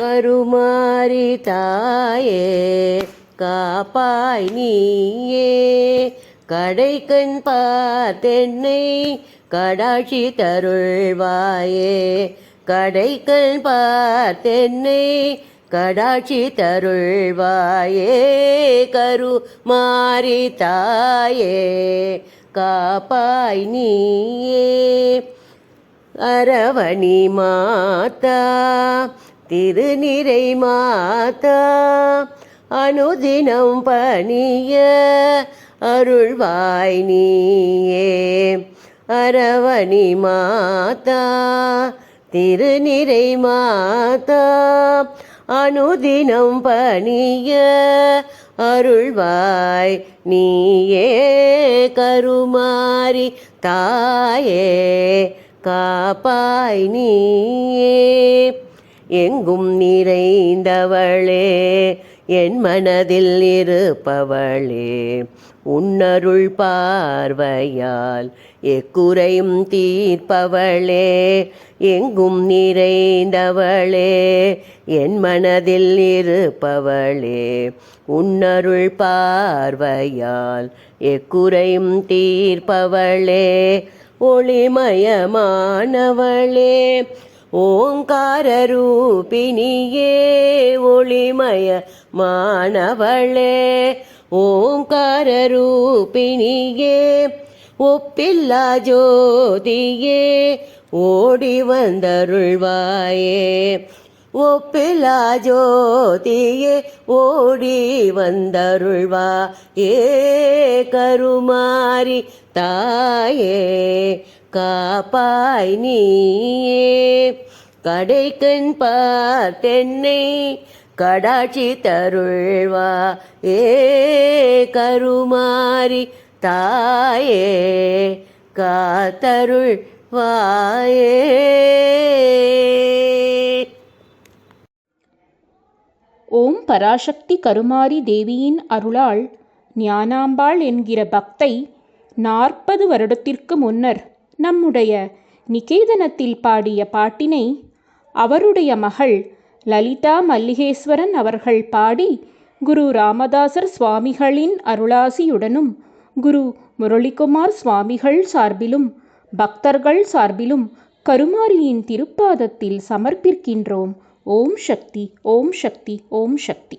கருமாரி தாயே காப்பாய் நீயே, கடைக்கண் பார்த்தென்னை கடாட்சி தருள்வாயே, கடைக்கண் பார்த்தென்னை கடாட்சி தருள்வாயே, கருமாரி தாயே காப்பாய் நீயே. அரவணி மாதா திருநிறை மாதா அனுதினம் பணிய அருள்வாய் நீயே, அரவணி மாதா திருநிறை மாதா அனுதினம் பணிய அருள்வாய் நீயே, கருமாரி தாயே காப்பாய் நீயே. எங்கும் நிறைந்தவளே என் மனதில் இருப்பவளே, உன்னருள் பார்வையால் எக்குறையும் தீர்ப்பவளே, எங்கும் நிறைந்தவளே என் மனதில் இருப்பவளே, உன்னருள் பார்வையால் எக்குறையும் தீர்ப்பவளே, ஒளிமயமானவளே ஓங்கார ரூபிணியே, ஒளிமயமானவளே ஓங்கார ரூபிணியே, ஒப்பில்லா ஜோதியே ஓடி வந்தருள்வாயே, ஒப்பில்லா ஜோதியே ஓடி வந்தருள்வாயே, கருமாரி தாயே காப்பாய் நீயே, கடைக்கண் பார்த்தென்னை கடாட்சி தருள்வாயே, கருமாரி தாயே காத்தருள்வாயே. ஓம் பராசக்தி கருமாரி தேவியின் அருளால் ஞானாம்பாள் என்கிற பக்தை 40 வருடத்திற்கு முன்னர் நம்முடைய நிகேதனத்தில் பாடிய பாட்டினை அவருடைய மகள் லலிதா மல்லிகேஸ்வரன் அவர்கள் பாடி குரு ராமதாசர் சுவாமிகளின் அருளாசியுடனும் குரு முரளிகுமார் சுவாமிகள் சார்பிலும் பக்தர்கள் சார்பிலும் கருமாரியின் திருப்பாதத்தில் சமர்ப்பிக்கின்றோம். ஓம் சக்தி, ஓம் சக்தி, ஓம் சக்தி.